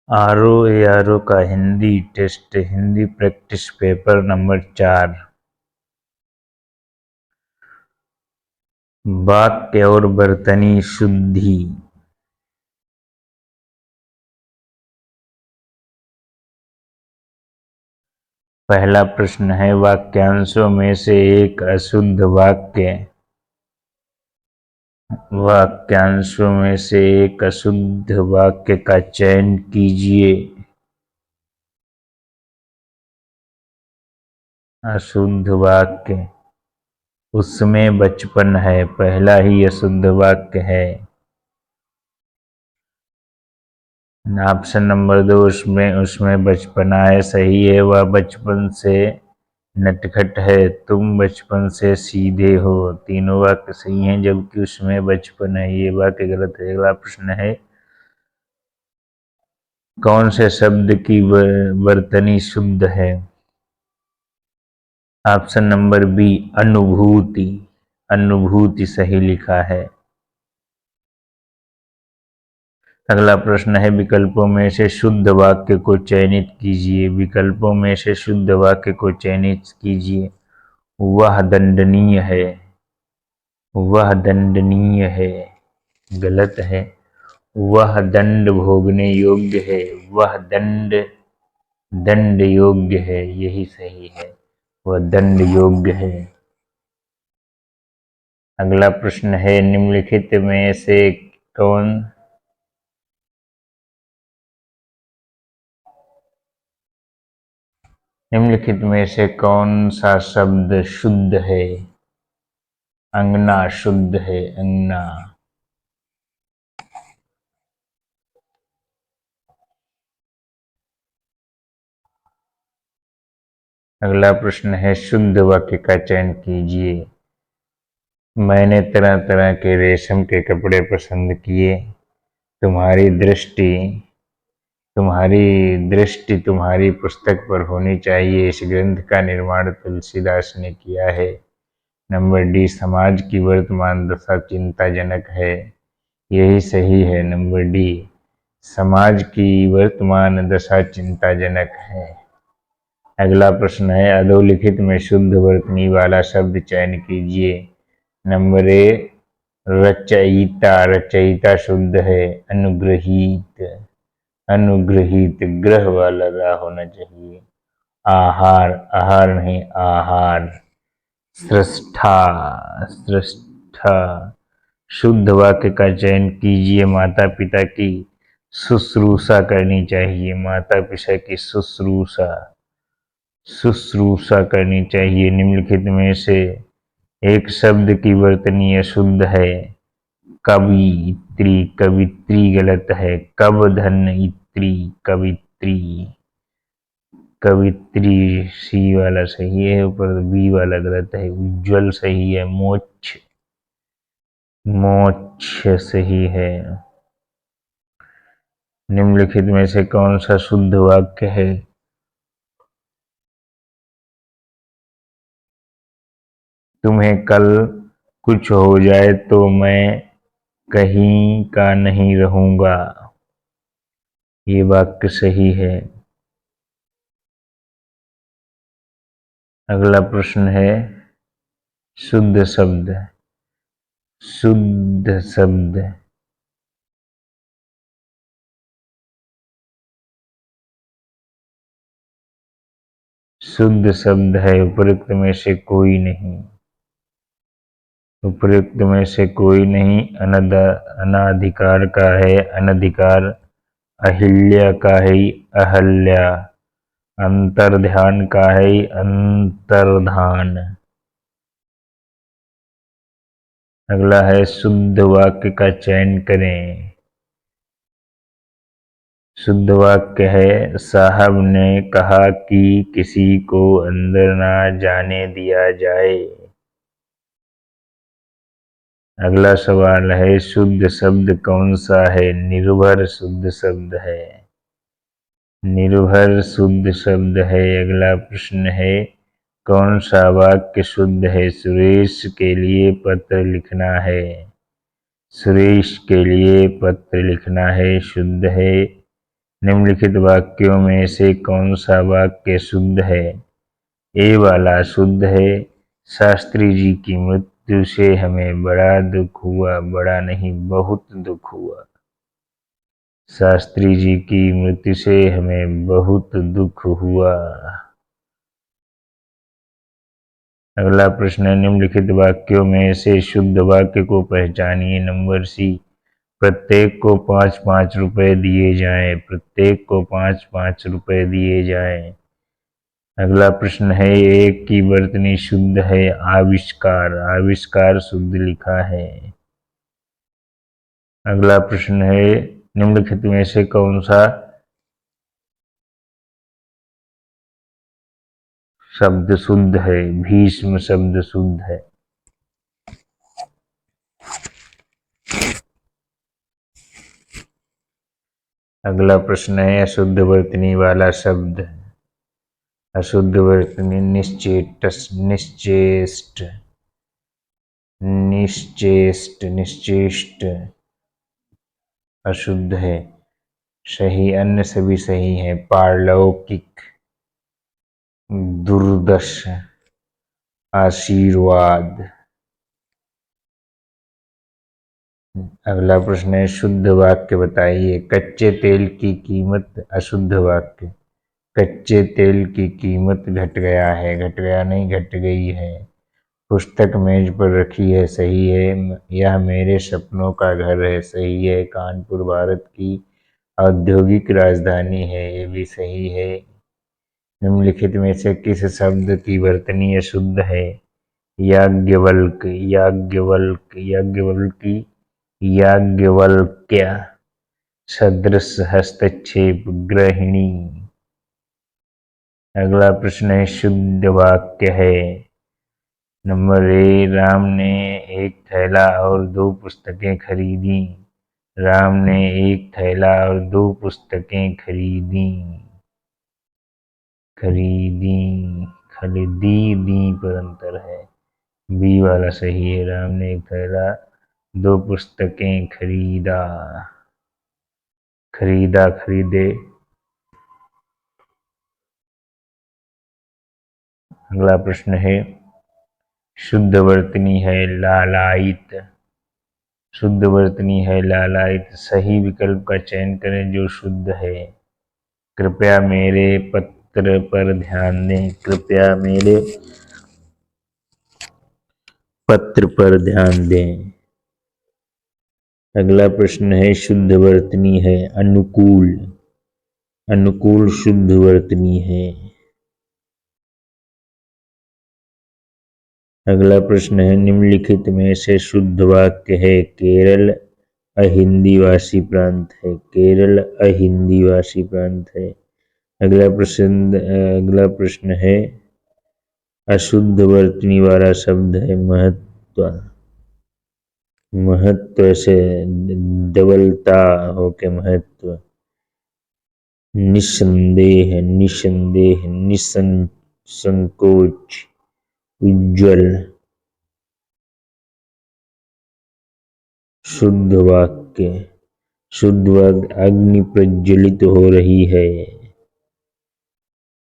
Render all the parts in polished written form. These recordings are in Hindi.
आरओ एआरओ का Hindi test, Hindi practice paper number 4। वाक्य और बर्तनी शुद्धि। पहला प्रश्न है, वाक्यांशों में से एक अशुद्ध वाक्य। वाक्यांशों में से एक अशुद्ध वाक्य का चयन कीजिए। अशुद्ध वाक्य। उसमें बचपन है, पहला ही अशुद्ध वाक्य है। ऑप्शन नंबर 2, उसमें बचपना है, सही है। वह बचपन से नटखट है, तुम बचपन से सीधे हो। तीनों वाक्य सही हैं, जबकि उसमें बचपन है, ये वाक्य गलत है। अगला प्रश्न है, कौन से शब्द की वर्तनी शुद्ध है? ऑप्शन नंबर बी, अनुभूति। अनुभूति सही लिखा है। अगला प्रश्न है, विकल्पों में से शुद्ध वाक्य को चयनित कीजिए। विकल्पों में से शुद्ध वाक्य को चयनित कीजिए। वह दंडनीय है। वह दंडनीय है, गलत है। वह दंड भोगने योग्य है। वह दंड योग्य है, यही सही है। वह दंड योग्य है। अगला प्रश्न है, निम्नलिखित में से कौन निम्नलिखित में से कौन सा शब्द शुद्ध है? अंगना शुद्ध है, अंगना। अगला प्रश्न है, शुद्ध वाक्य का चयन कीजिए। मैंने तरह तरह के रेशम के कपड़े पसंद किए। तुम्हारी दृष्टि तुम्हारी पुस्तक पर होनी चाहिए। इस ग्रंथ का निर्माण तुलसीदास ने किया है। नंबर डी, समाज की वर्तमान दशा चिंताजनक है, यही सही है। नंबर डी, समाज की वर्तमान दशा चिंताजनक है। अगला प्रश्न है, अधोलिखित में शुद्ध वर्तनी वाला शब्द चयन कीजिए। नंबर ए, रचयिता। रचयिता शुद्ध है। अनुग्रहित। अनुग्रहित ग्रह वाला रा होना चाहिए। आहार, आहार नहीं, आहार। सृष्टा। सृष्टा शुद्ध वाक्य का चयन कीजिए। माता पिता की शुश्रूषा करनी चाहिए। माता पिता की शुश्रूषा शुश्रूषा करनी चाहिए। निम्नलिखित में से एक शब्द की वर्तनी अशुद्ध है। कवित्री। कवित्री गलत है। कब धन इत्री, कवित्री। कवित्री सी वाला सही है, ऊपर बी वाला गलत है। उज्जवल सही है। मोक्ष, मोक्ष सही है। निम्नलिखित में से कौन सा शुद्ध वाक्य है? तुम्हें कल कुछ हो जाए तो मैं कहीं का नहीं रहूंगा, ये वाक्य सही है। अगला प्रश्न है, शुद्ध शब्द। शुद्ध शब्द। शुद्ध शब्द है, उपयुक्त में से कोई नहीं। उपयुक्त में से कोई नहीं। अनाधिकार का है, अनधिकार। अहिल्या का है, अहल्या। अंतर्ध्यान का है, अंतर्धान। अगला है, शुद्ध वाक्य का चयन करें। शुद्ध वाक्य है, साहब ने कहा कि किसी को अंदर ना जाने दिया जाए। अगला सवाल है, शुद्ध शब्द कौन सा है? निर्भर शुद्ध शब्द है। निर्भर शुद्ध शब्द है। अगला प्रश्न है, कौन सा वाक्य शुद्ध है? सुरेश के लिए पत्र लिखना है। सुरेश के लिए पत्र लिखना है, शुद्ध है। निम्नलिखित वाक्यों में से कौन सा वाक्य शुद्ध है? ए वाला शुद्ध है। शास्त्री जी की मृत्यु से हमें बड़ा दुख हुआ, बड़ा नहीं बहुत दुख हुआ। शास्त्री जी की मृत्यु से हमें बहुत दुख हुआ। अगला प्रश्न है, निम्नलिखित वाक्यों में से शुद्ध वाक्य को पहचानिए। नंबर सी, प्रत्येक को 5-5 रुपए दिए जाएं। प्रत्येक को 5-5 रुपए दिए जाएं। अगला प्रश्न है, एक की वर्तनी शुद्ध है। आविष्कार, आविष्कार शुद्ध लिखा है। अगला प्रश्न है, निम्नलिखित में से कौन सा शब्द शुद्ध है? भीष्म शब्द शुद्ध है। अगला प्रश्न है, अशुद्ध वर्तनी वाला शब्द। अशुद्ध वर्तनी निश्चेष्ट, निश्चेष्ट, निश्चेष्ट, निश्चेष्ट अशुद्ध है। सही, अन्य सभी सही है। पारलौकिक, दुर्दश, आशीर्वाद। अगला प्रश्न है, शुद्ध वाक्य बताइए। कच्चे तेल की कीमत, अशुद्ध वाक्य। कच्चे तेल की कीमत घट गया है, घट गया नहीं घट गई है। पुस्तक मेज पर रखी है, सही है। यह मेरे सपनों का घर है, सही है। कानपुर भारत की औद्योगिक राजधानी है, ये भी सही है। निम्नलिखित में से किस शब्द की वर्तनी अशुद्ध है? याज्ञवल्क, याज्ञवल्क, याज्ञवल्की, याज्ञवल्क्य। सदृश, हस्तक्षेप, गृहिणी। अगला प्रश्न है, शुद्ध वाक्य है। नंबर ए, राम ने एक थैला और 2 पुस्तकें खरीदी। राम ने एक थैला और 2 पुस्तकें खरीदी। खरीदी, खरीदी, दी पर अंतर है। बी वाला सही है। राम ने एक थैला 2 पुस्तकें खरीदा। खरीदा, खरीदे। अगला प्रश्न है, शुद्ध वर्तनी है लालायित। शुद्ध वर्तनी है लालायित। सही विकल्प का चयन करें जो शुद्ध है। कृपया मेरे पत्र पर ध्यान दें। कृपया मेरे पत्र पर ध्यान दें। अगला प्रश्न है, शुद्ध वर्तनी है अनुकूल। अनुकूल शुद्ध वर्तनी है। अगला प्रश्न है, निम्नलिखित में से शुद्ध वाक्य है। केरल अहिंदीवासी प्रांत है। केरल अहिंदीवासी प्रांत है। अगला प्रश्न है, अशुद्ध वर्तनी वाला शब्द है महत्व। महत्व से डबलता होके महत्व। निस्संदेह, निस्संदेह, निसंकोच, उज्ज्वल। शुद्ध वाक्य, शुद्ध वाक्य, अग्नि प्रज्वलित हो रही है।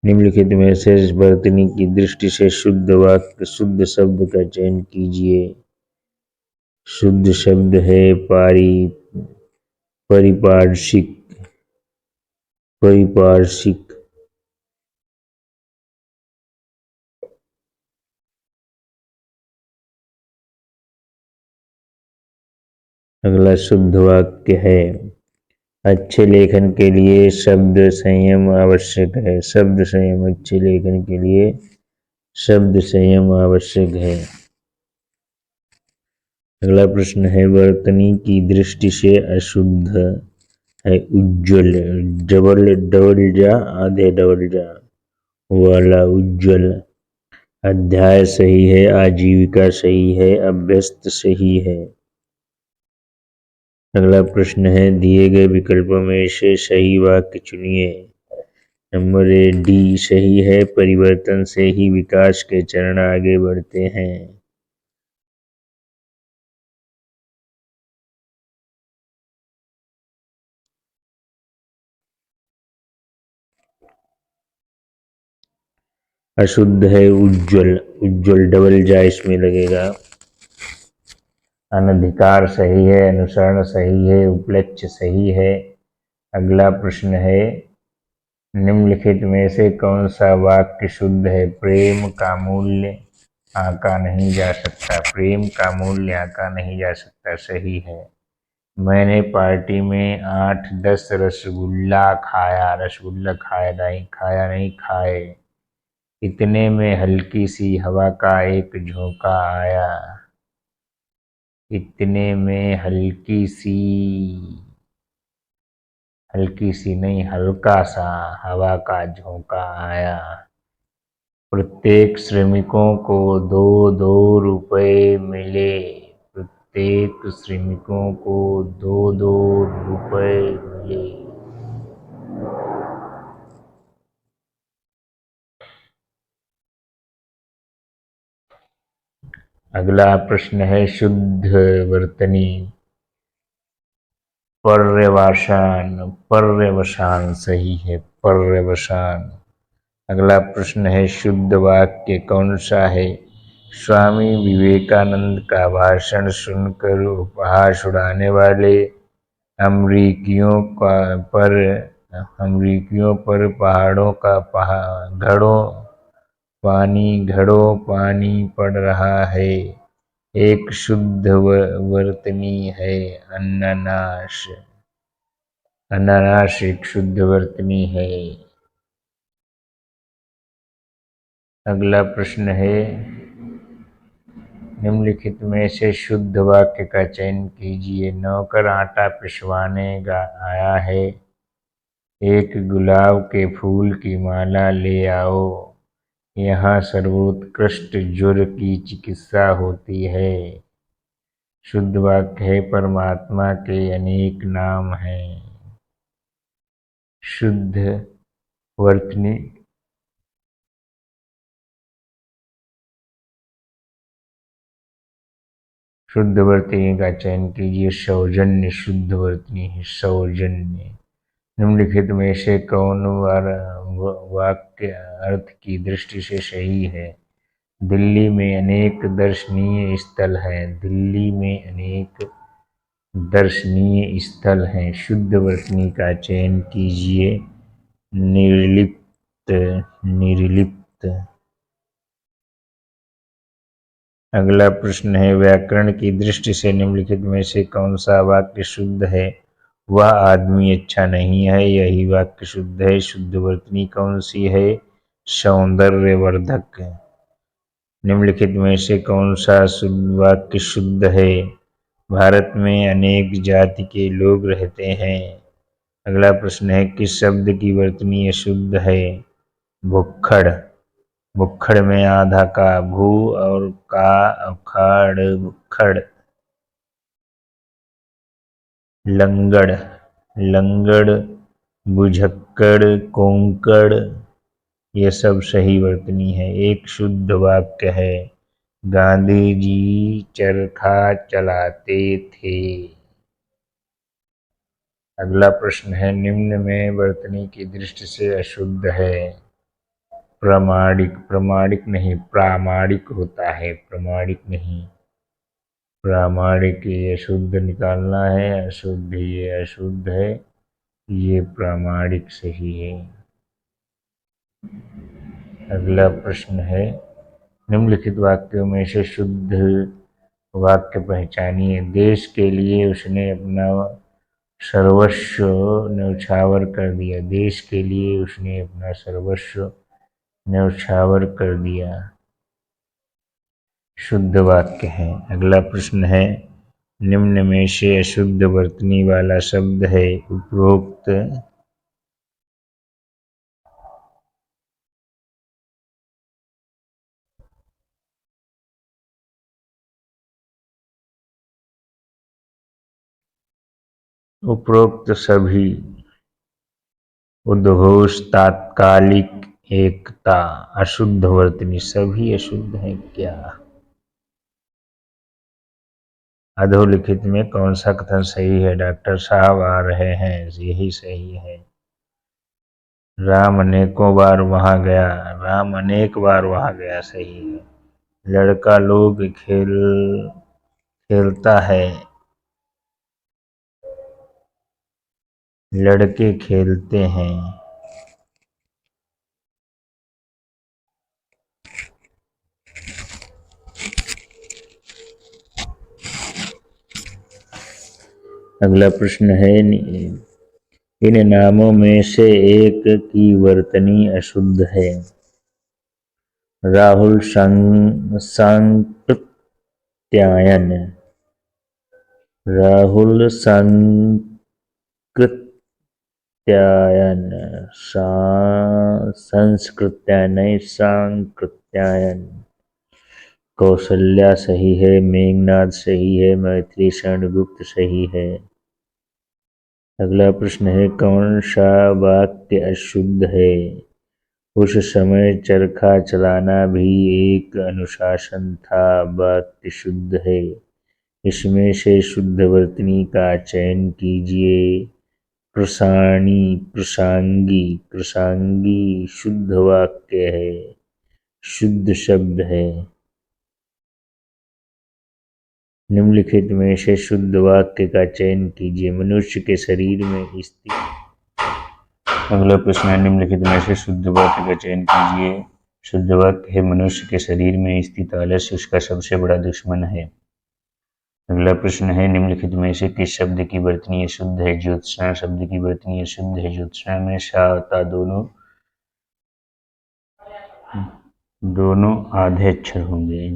निम्नलिखित में से वर्तनी की दृष्टि से शुद्ध वाक्य, शुद्ध शब्द का चयन कीजिए। शुद्ध शब्द है परिपार्श्विक, परिपार्श्विक। अगला शुद्ध वाक्य है, अच्छे लेखन के लिए शब्द संयम आवश्यक है। शब्द संयम, अच्छे लेखन के लिए शब्द संयम आवश्यक है। अगला प्रश्न है, वर्तनी की दृष्टि से अशुद्ध है उज्ज्वल। डबल डबल जा, आधे डबल जा वाला उज्ज्वल। अध्याय सही है। आजीविका सही है। अभ्यस्त सही है। अगला प्रश्न है, दिए गए विकल्पों में से सही वाक्य चुनिए। नंबर ए, डी सही है। परिवर्तन से ही विकास के चरण आगे बढ़ते हैं। अशुद्ध है उज्ज्वल, उज्ज्वल डबल जा इसमें लगेगा। अनधिकार सही है, अनुसरण सही है, उपलक्ष्य सही है। अगला प्रश्न है, निम्नलिखित में से कौन सा वाक्य शुद्ध है? प्रेम का मूल्य आंका नहीं जा सकता। प्रेम का मूल्य आंका नहीं जा सकता, सही है। मैंने पार्टी में 8-10 रसगुल्ला खाया। रसगुल्ला खाया नहीं खाए। इतने में हल्की सी हवा का एक झोंका आया। इतने में हल्की सी नहीं, हल्का सा हवा का झोंका आया। प्रत्येक श्रमिकों को 2-2 रुपए मिले। प्रत्येक श्रमिकों को 2-2 रुपए मिले। अगला प्रश्न है, शुद्ध वर्तनी पर्यवसान। पर्यवसान सही है, पर्यवसान। अगला प्रश्न है, शुद्ध वाक्य कौन सा है? स्वामी विवेकानंद का भाषण सुनकर उपहास उड़ाने वाले अमरीकियों पर पहाड़ों का घड़ों पानी पड़ रहा है। एक शुद्ध वर्तनी है अनानास। अनानास एक शुद्ध वर्तनी है। अगला प्रश्न है, निम्नलिखित में से शुद्ध वाक्य का चयन कीजिए। नौकर आटा पिसवाने आया है। एक गुलाब के फूल की माला ले आओ। यहाँ सर्वोत्कृष्ट ज्वर की चिकित्सा होती है। शुद्ध वाक्य है, परमात्मा के अनेक नाम हैं। शुद्ध वर्तनी शुद्ध वर्तनी का चयन कीजिए। सौजन्य शुद्ध वर्तनी है, सौजन्य। निम्नलिखित में से कौन वाक्य अर्थ की दृष्टि से सही है? दिल्ली में अनेक दर्शनीय स्थल हैं। दिल्ली में अनेक दर्शनीय स्थल हैं। शुद्ध वर्तनी का चयन कीजिए। निर्लिप्त, निर्लिप्त। अगला प्रश्न है, व्याकरण की दृष्टि से निम्नलिखित में से कौन सा वाक्य शुद्ध है? वह आदमी अच्छा नहीं है, यही वाक्य शुद्ध है। शुद्ध वर्तनी कौन सी है? सौंदर्यवर्धक। निम्नलिखित में से कौन सा वाक्य शुद्ध है? भारत में अनेक जाति के लोग रहते हैं। अगला प्रश्न है, किस शब्द की वर्तनी अशुद्ध है? भुक्खड़। भुक्खड़ में आधा का भू और का अखाड़ भुक्खड़। लंगड़, लंगड़, बुझक्कड़, कोंकड़, ये सब सही वर्तनी है। एक शुद्ध वाक्य है, गांधी जी चरखा चलाते थे। अगला प्रश्न है, निम्न में वर्तनी की दृष्टि से अशुद्ध है। प्रामाणिक, प्रामाणिक नहीं, प्रामाणिक होता है, प्रामाणिक नहीं। प्रामाणिक ये अशुद्ध निकालना है, अशुद्ध ये अशुद्ध है, ये प्रामाणिक सही है। अगला प्रश्न है, निम्नलिखित वाक्यों में से शुद्ध वाक्य पहचानिए। देश के लिए उसने अपना सर्वस्व न्यौछावर कर दिया। देश के लिए उसने अपना सर्वस्व न्यौछावर कर दिया, शुद्ध वाक्य है। अगला प्रश्न है, निम्न में से अशुद्ध वर्तनी वाला शब्द है? उपरोक्त सभी। उद्घोष, तात्कालिक, एकता, अशुद्ध वर्तनी सभी अशुद्ध है क्या? अधोलिखित में कौन सा कथन सही है? डॉक्टर साहब आ रहे हैं, यही सही है। राम अनेकों बार वहां गया। राम अनेक बार वहां गया, सही है। लड़का लोग खेलता है। लड़के खेलते हैं। अगला प्रश्न है, इन नामों में से एक की वर्तनी अशुद्ध है। राहुल सांकृत्यायन। राहुल सांकृत्यायन। संस्कृत्यायन नहीं, सांकृत्यायन। कौशल्या सही है, मेघनाद सही है, मैत्री शरणगुप्त सही है। अगला प्रश्न है, कौन सा वाक्य अशुद्ध है। उस समय चरखा चलाना भी एक अनुशासन था, वाक्य शुद्ध है। इसमें से शुद्ध वर्तनी का चयन कीजिए। प्रसाणी, प्रसांगी। प्रसांगी शुद्ध वाक्य है, शुद्ध शब्द है। निम्नलिखित में से शुद्ध वाक्य का चयन कीजिए। मनुष्य के शरीर में स्थित। अगला प्रश्न है, निम्नलिखित में से शुद्ध वाक्य का चयन कीजिए। शुद्ध वाक्य है, मनुष्य के शरीर में स्थित आलस्य उसका सबसे बड़ा दुश्मन है। अगला प्रश्न है, निम्नलिखित में से किस शब्द की वर्तनी अशुद्ध है। ज्योत्सना शब्द की वर्तनी अशुद्ध है। ज्योत्सना में सा ता दोनों आधे अक्षर होंगे।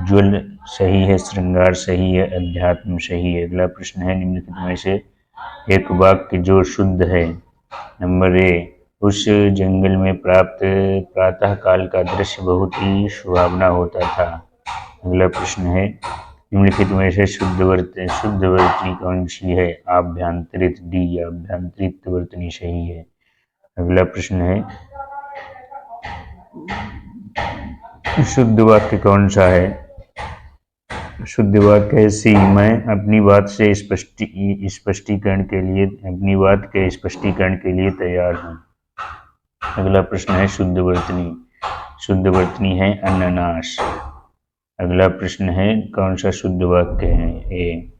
ज्वल सही है, श्रृंगार सही है, अध्यात्म सही है। अगला प्रश्न है, निम्नलिखित में से एक वाक्य जो शुद्ध है। नंबर ए, उस जंगल में प्रातः काल का दृश्य बहुत ही सुहावना होता था। अगला प्रश्न है, निम्नलिखित में से शुद्ध वर्तनी कौन सी है। आभ्यंतरित, डी, आभ्यंतरित वर्तनी सही है। अगला प्रश्न है, शुद्ध वाक्य कौन सा है। शुद्ध वाक्य है सी, मैं अपनी बात के स्पष्टीकरण के लिए तैयार हूँ। अगला प्रश्न है, शुद्ध वर्तनी। शुद्ध वर्तनी है अनानास। अगला प्रश्न है, कौन सा शुद्ध वाक्य है। ए,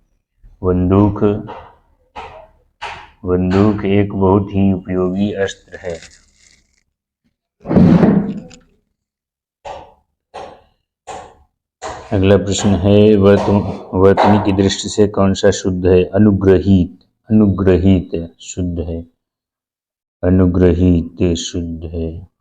बंदूक एक बहुत ही उपयोगी अस्त्र है। अगला प्रश्न है, वर्तनी की दृष्टि से कौन सा शुद्ध है। अनुग्रहित शुद्ध है। अनुग्रहित शुद्ध है।